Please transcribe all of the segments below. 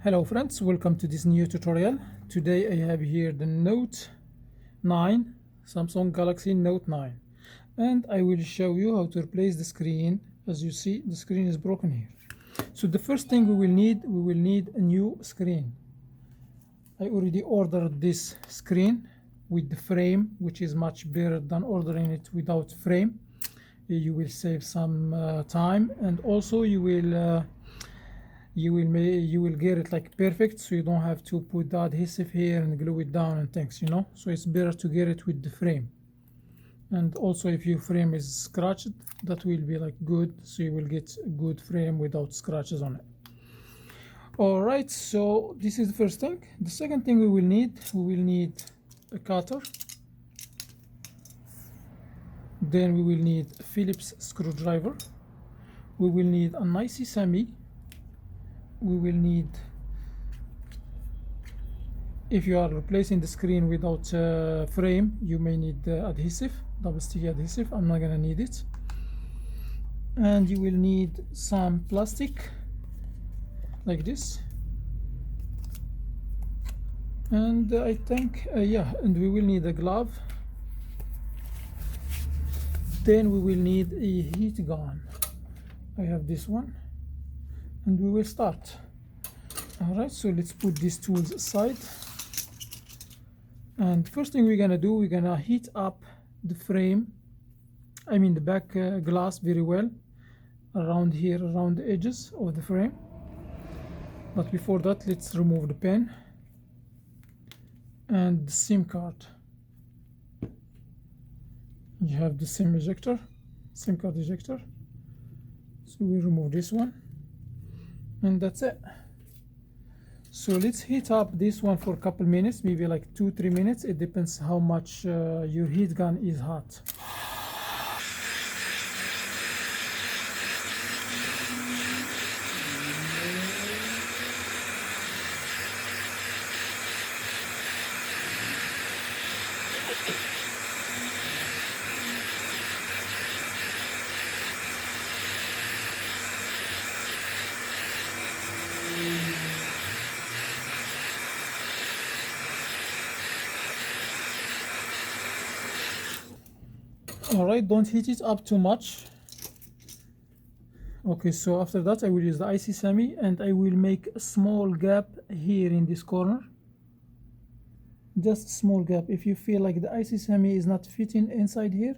Hello friends, welcome to this new tutorial. Today I have here the Note 9, Samsung Galaxy Note 9, and I will show you how to replace the screen. As you see, the screen is broken here. So the first thing we will need a new screen. I already ordered this screen with the frame, which is much better than ordering it without frame. You will save some time, and also you will get it like perfect, so you don't have to put the adhesive here and glue it down and things, so it's better to get it with the frame. And also if your frame is scratched, that will be like good, so you will get a good frame without scratches on it. All right, so this is the first thing. The second thing we will need a cutter. Then we will need a Phillips screwdriver. We will need an IC Semi. We will need, if you are replacing the screen without frame, you may need the adhesive, double sticky adhesive. I'm not gonna need it. And you will need some plastic like this, and I think and we will need a glove. Then we will need a heat gun. I have this one, and we will start. All right, so let's put these tools aside. And first thing we're gonna do, we're gonna heat up the frame, the back glass very well around here, around the edges of the frame. But before that, let's remove the pen and the SIM card. You have the SIM card ejector. So we remove this one, and that's it. So let's heat up this one for a couple minutes, maybe like 2-3 minutes. It depends how much your heat gun is hot. All right, don't heat it up too much. Okay, so after that I will use the IC Semi, and I will make a small gap here in this corner, just a small gap. If you feel like the IC Semi is not fitting inside here,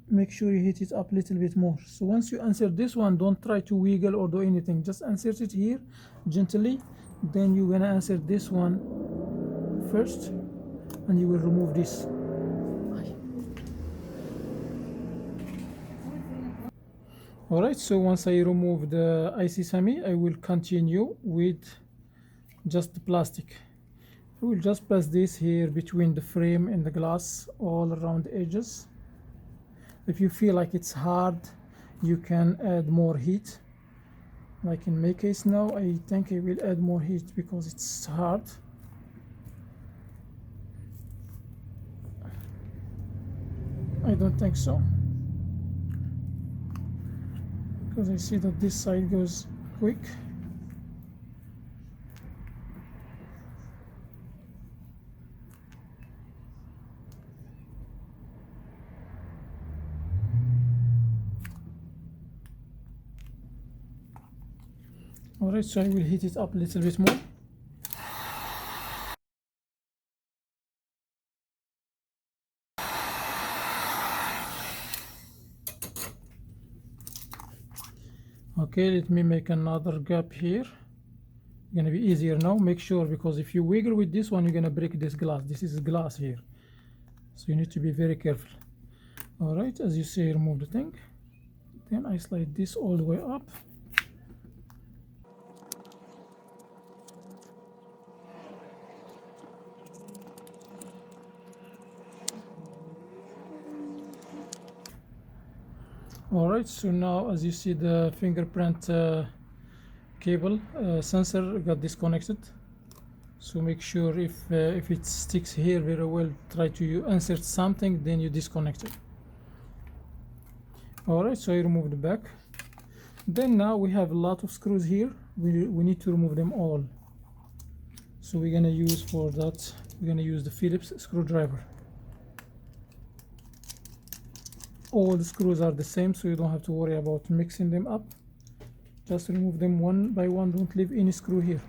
make sure you heat it up a little bit more. So once you insert this one, don't try to wiggle or do anything, just insert it here gently. Then you're gonna insert this one first, and you will remove this. All right, so once I remove the IC Semi, I will continue with just the plastic. I will just pass this here between the frame and the glass, all around the edges. If you feel like it's hard, you can add more heat. Like in my case now, I think I will add more heat because it's hard. I don't think so, because I see that this side goes quick. All right, so I will heat it up a little bit more. Okay, let me make another gap here. It's gonna be easier now. Make sure, because if you wiggle with this one, you're gonna break this glass. This is glass here, so you need to be very careful. All right, as you see, remove the thing. Then I slide this all the way up. All right, so now as you see, the fingerprint cable sensor got disconnected. So make sure if it sticks here very well, try to insert something, then you disconnect it. All right, so I remove the back. Then now we have a lot of screws here, we need to remove them all. So we're gonna use for that, we're gonna use the Phillips screwdriver. All the screws are the same, so you don't have to worry about mixing them up. Just remove them one by one, don't leave any screw here.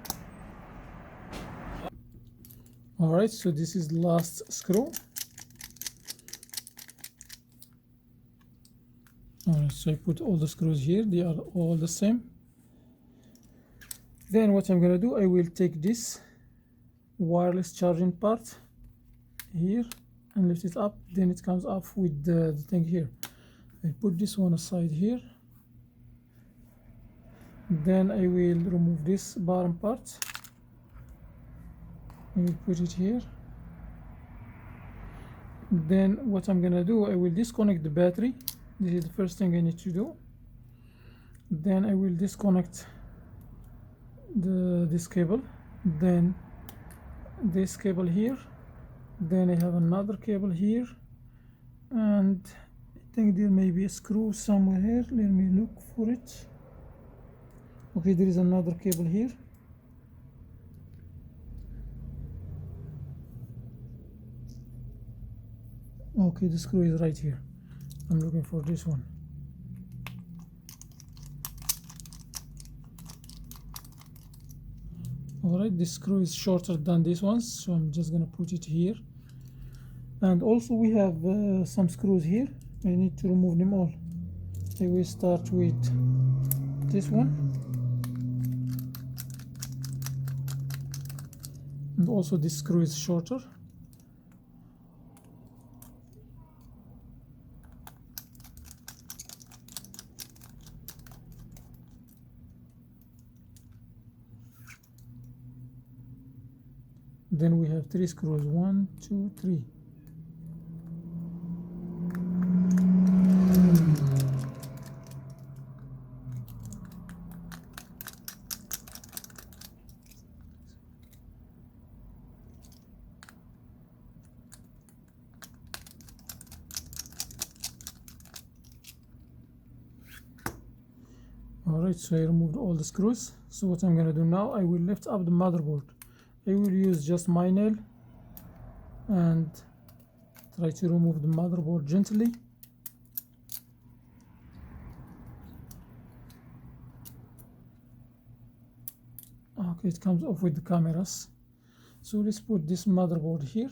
Alright, so this is the last screw. Alright, so I put all the screws here, they are all the same. Then what I'm gonna do, I will take this wireless charging part here and lift it up, then it comes up with the thing here. I put this one aside here. Then I will remove this bottom part. I will put it here. Then what I'm gonna do, I will disconnect the battery. This is the first thing I need to do. Then I will disconnect this cable, then this cable here, then I have another cable here, and I think there may be a screw somewhere here. Let me look for it. Okay, there is another cable here. Okay, the screw is right here. I'm looking for this one. Alright, this screw is shorter than this one, so I'm just gonna put it here. And also we have some screws here. I need to remove them all. I will start with this one. And also this screw is shorter. Then we have 3 screws, 1, 2, 3. Alright, so I removed all the screws. So what I'm gonna do now, I will lift up the motherboard. I will use just my nail and try to remove the motherboard gently. Okay, it comes off with the cameras. So let's put this motherboard here.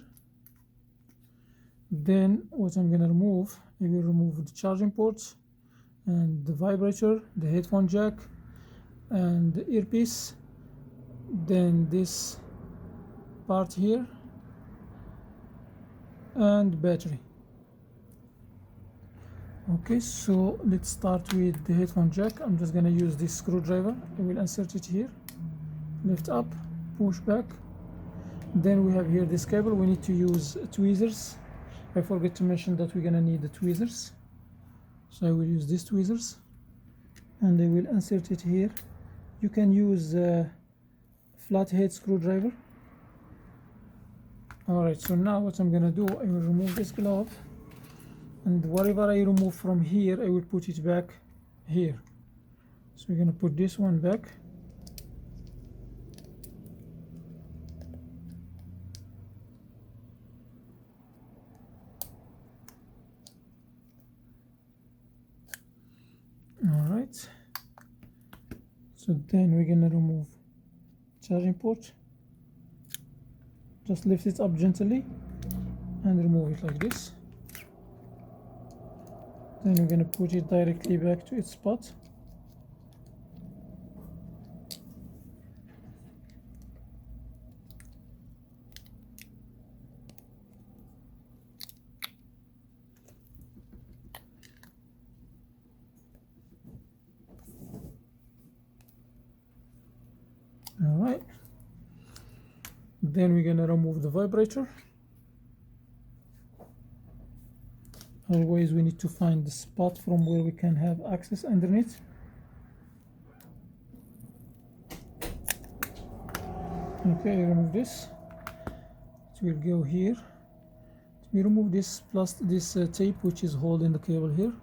Then what I'm gonna remove, I will remove the charging ports and the vibrator, the headphone jack and the earpiece, then this part here and battery. Okay, so let's start with the headphone jack. I'm just gonna use this screwdriver. I will insert it here, lift up, push back. Then we have here this cable. We need to use tweezers. I forgot to mention that we're gonna need the tweezers, so I will use these tweezers and I will insert it here. You can use a flathead screwdriver. Alright, so now what I'm gonna do, I will remove this glove, and whatever I remove from here, I will put it back here. So we're gonna put this one back. Alright, so then we're gonna remove charging port. Just lift it up gently and remove it like this. Then we're gonna put it directly back to its spot. Alright, then we're gonna remove the vibrator. Always we need to find the spot from where we can have access underneath. Okay, I remove this. It will go here. We remove this plus this tape which is holding the cable here.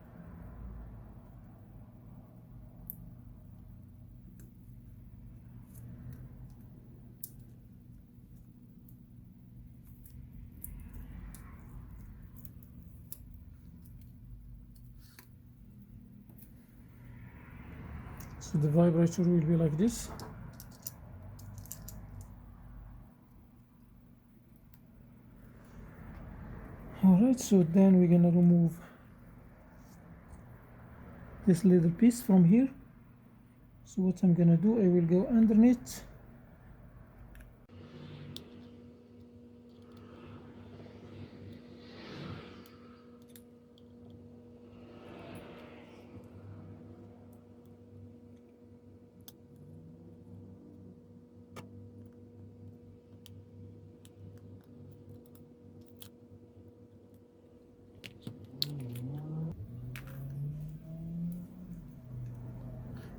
So the vibrator will be like this. Alright, so then we're gonna remove this little piece from here. So what I'm gonna do, I will go underneath.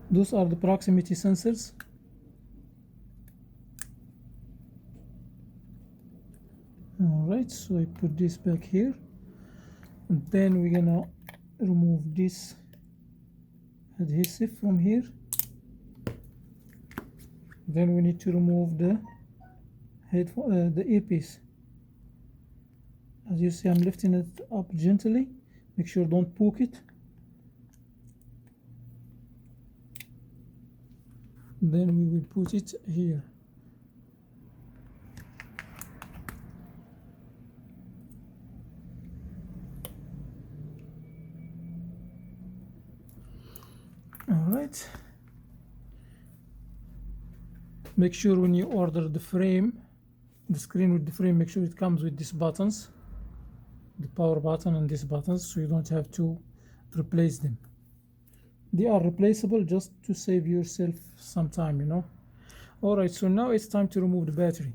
Those are the proximity sensors. Alright, so I put this back here, and then we're gonna remove this adhesive from here. Then we need to remove the headphone, the earpiece. As you see, I'm lifting it up gently. Make sure don't poke it. Then we will put it here. Alright. Make sure when you order the frame, the screen with the frame, make sure it comes with these buttons, the power button and these buttons, so you don't have to replace them. They are replaceable just to save yourself some time, you know. Alright, so now it's time to remove the battery.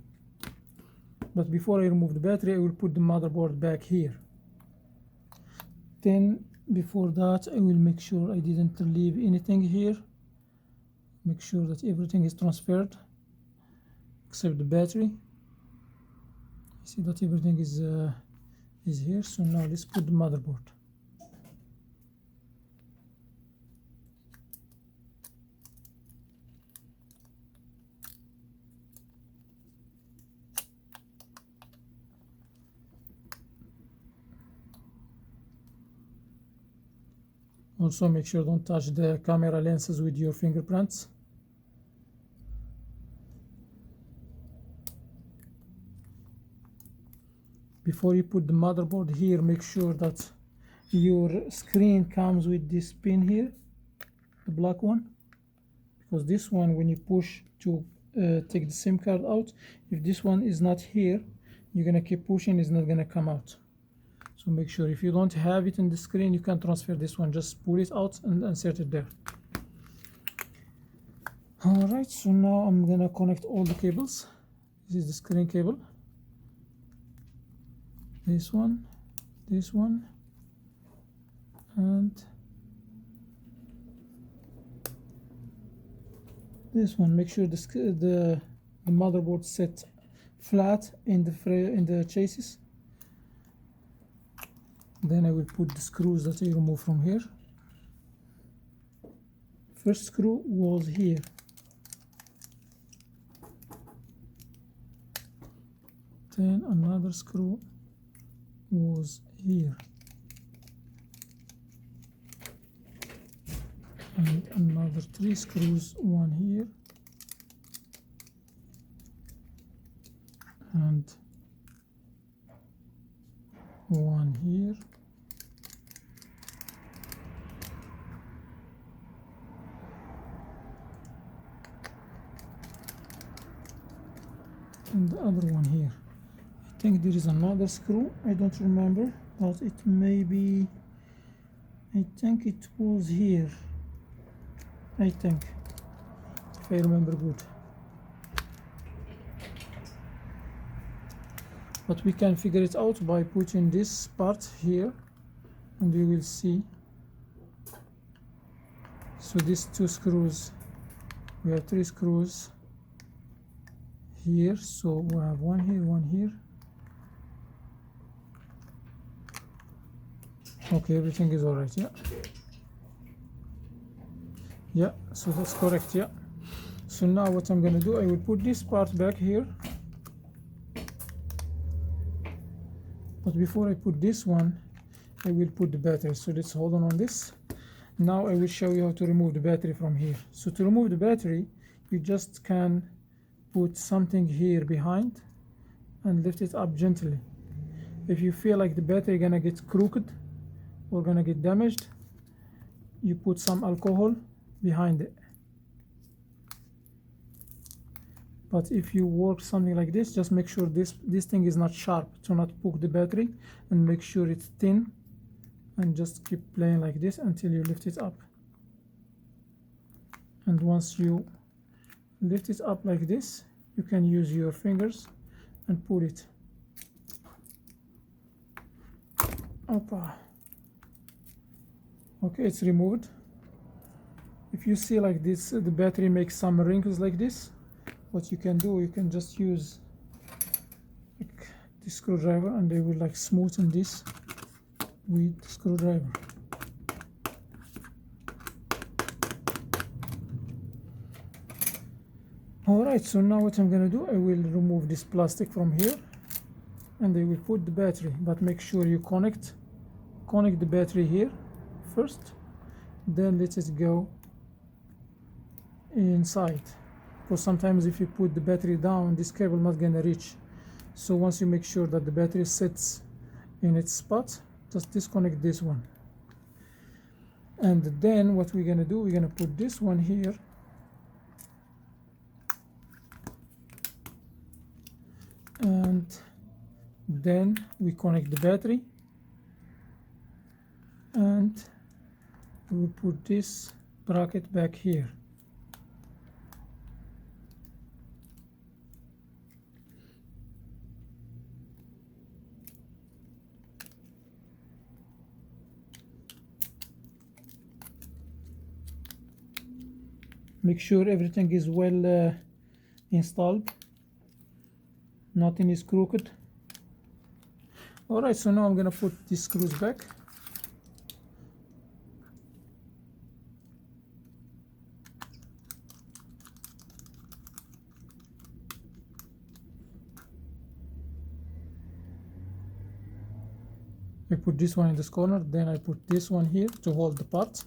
But before I remove the battery, I will put the motherboard back here. Then before that, I will make sure I didn't leave anything here. Make sure that everything is transferred except the battery. See that everything is here. So now let's put the motherboard. Also make sure don't touch the camera lenses with your fingerprints. Before you put the motherboard here, make sure that your screen comes with this pin here, the black one, because this one, when you push to take the SIM card out, if this one is not here, you're gonna keep pushing, it's not gonna come out. So make sure if you don't have it in the screen, you can transfer this one, just pull it out and insert it there. Alright, so now I'm gonna connect all the cables. This is the screen cable, this one, and this one. Make sure the motherboard set flat in the chassis. Then I will put the screws that I removed from here. First screw was here. Then another screw was here. And another 3 screws, one here and one here. And the other one here. I think there is another screw, I don't remember, but it may be, I think it was here, I think, if I remember good. But we can figure it out by putting this part here, and we will see. So these 2 screws, we have 3 screws here, so we have one here. Okay, everything is all right. Yeah, so that's correct. Yeah, so now what I'm gonna do, I will put this part back here, but before I put this one, I will put the battery. So let's hold on this. Now I will show you how to remove the battery from here. So to remove the battery, you just can put something here behind and lift it up gently. If you feel like the battery gonna get crooked or gonna get damaged, you put some alcohol behind it. But if you work something like this, just make sure this thing is not sharp to not poke the battery, and make sure it's thin, and just keep playing like this until you lift it up. And once you lift it up like this, you can use your fingers and pull it. Opa. Okay, it's removed. If you see like this, the battery makes some wrinkles like this, what you can do, you can just use like the screwdriver, and they will like smoothen this with the screwdriver. Alright, so now what I'm gonna do, I will remove this plastic from here, and I will put the battery, but make sure you connect the battery here first, then let it go inside, because sometimes if you put the battery down, this cable not gonna reach. So once you make sure that the battery sits in its spot, just disconnect this one, and then what we're gonna do, we're gonna put this one here, and then we connect the battery, and we will put this bracket back here. Make sure everything is well installed, nothing is crooked. Alright, so now I'm gonna put these screws back. I put this one in this corner, then I put this one here to hold the part.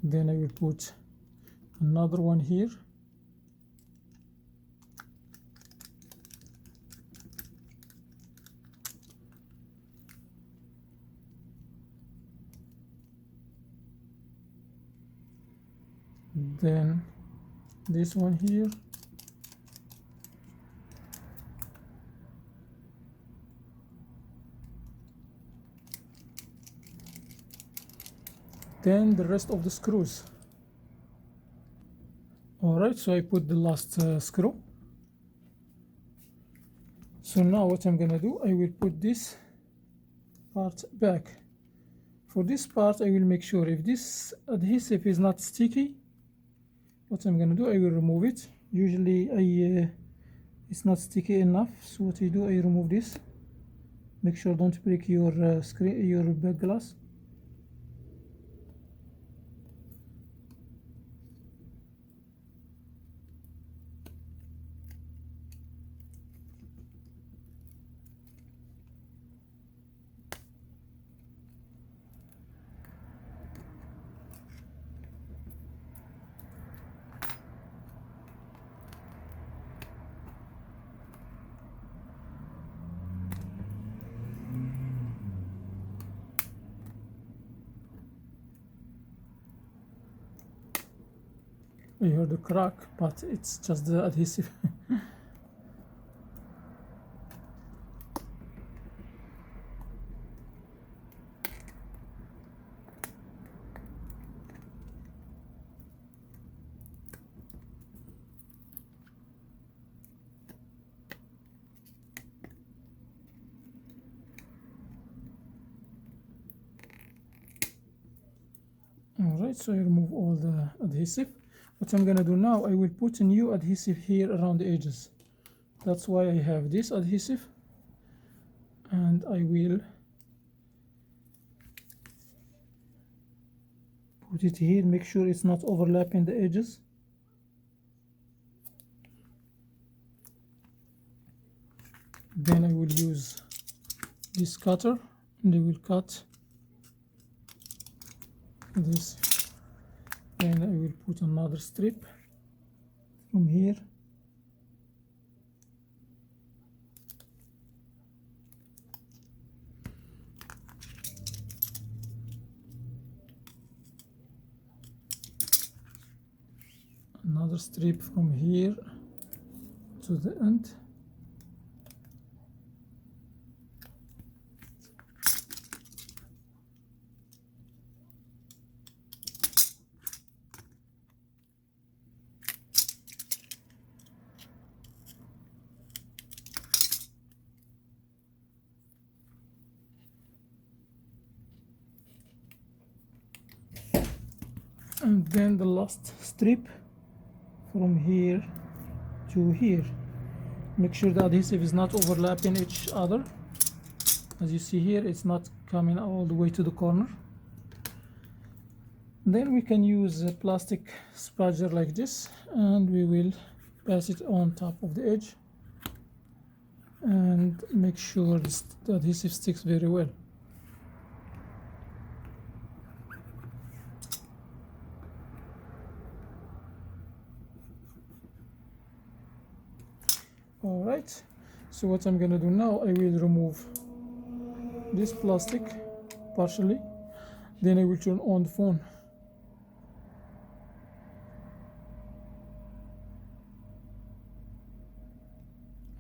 Then I will put another one here. Then this one here. Then the rest of the screws. Alright, so I put the last screw. So now what I'm gonna do, I will put this part back. For this part, I will make sure if this adhesive is not sticky, what I'm gonna do, I will remove it. Usually it's not sticky enough, so what I do, I remove this. Make sure don't break your screen, your back glass. I heard a crack, but it's just the adhesive. Alright, so I remove all the adhesive. What I'm gonna do now, I will put a new adhesive here around the edges. That's why I have this adhesive, and I will put it here, make sure it's not overlapping the edges. Then I will use this cutter, and I will cut this. Then I will put another strip from here. Another strip from here to the end. And then the last strip from here to here. Make sure the adhesive is not overlapping each other. As you see here, it's not coming all the way to the corner. Then we can use a plastic spudger like this, and we will pass it on top of the edge and make sure the adhesive sticks very well. Alright, so what I'm gonna do now, I will remove this plastic partially, then I will turn on the phone.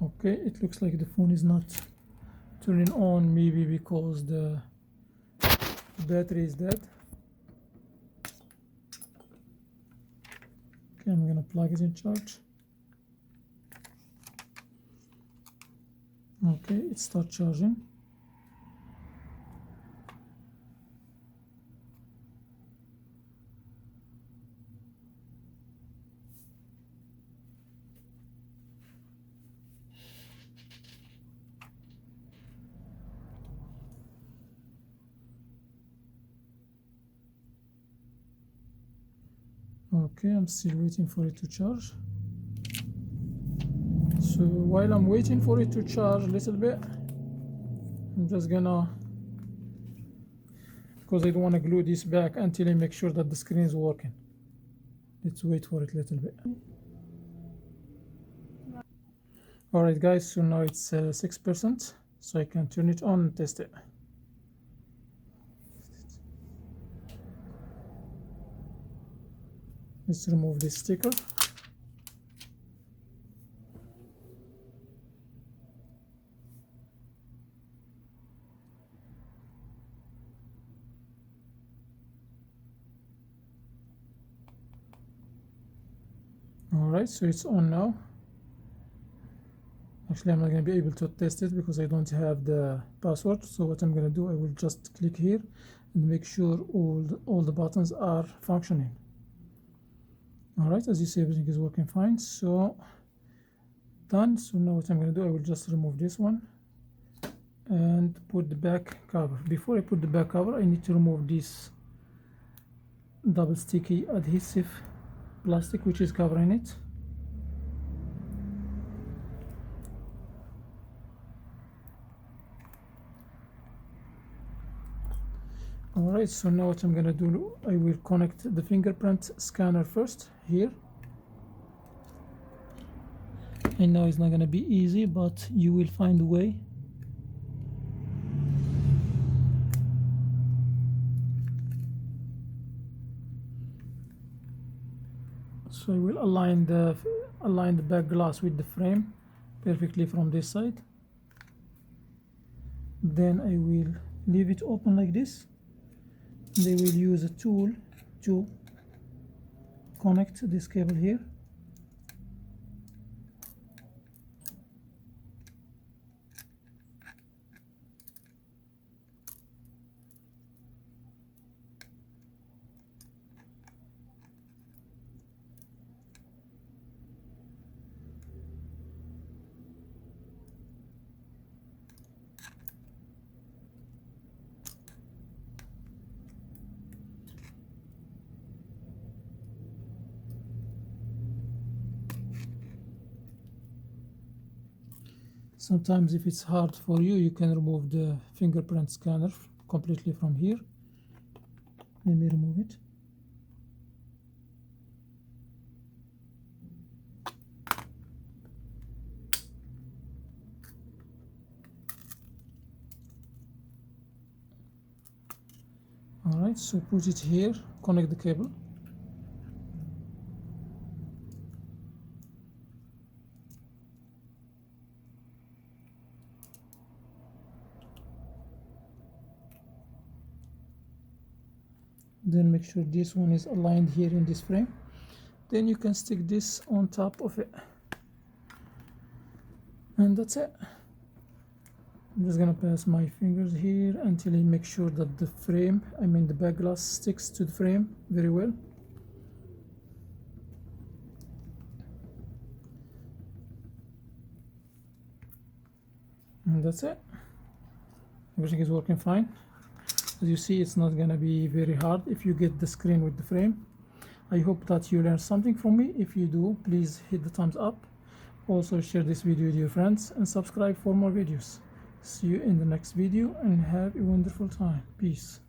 Okay, it looks like the phone is not turning on, maybe because the battery is dead. Okay, I'm gonna plug it in charge. Okay, it starts charging. Okay, I'm still waiting for it to charge. So while I'm waiting for it to charge a little bit, I'm just gonna, because I don't want to glue this back until I make sure that the screen is working. Let's wait for it a little bit. Alright guys, so now it's 6%, so I can turn it on and test it. Let's remove this sticker. Alright, so it's on now. Actually, I'm not going to be able to test it because I don't have the password. So what I'm going to do, I will just click here and make sure all the buttons are functioning. Alright, as you see, everything is working fine. So done. So now what I'm going to do, I will just remove this one and put the back cover. Before I put the back cover, I need to remove this double sticky adhesive plastic which is covering it. Alright, so now what I'm gonna do, I will connect the fingerprint scanner first here. I know it's not gonna be easy, but you will find a way. So I will align the back glass with the frame perfectly from this side. Then I will leave it open like this. They will use a tool to connect this cable here. Sometimes if it's hard for you, you can remove the fingerprint scanner completely from here. Let me remove it. Alright, so put it here, connect the cable. Then make sure this one is aligned here in this frame. Then you can stick this on top of it. And that's it. I'm just gonna pass my fingers here until I make sure that the frame, the back glass sticks to the frame very well. And that's it. Everything is working fine. As you see, it's not gonna be very hard if you get the screen with the frame. I hope that you learned something from me. If you do, please hit the thumbs up. Also share this video with your friends and subscribe for more videos. See you in the next video and have a wonderful time. Peace.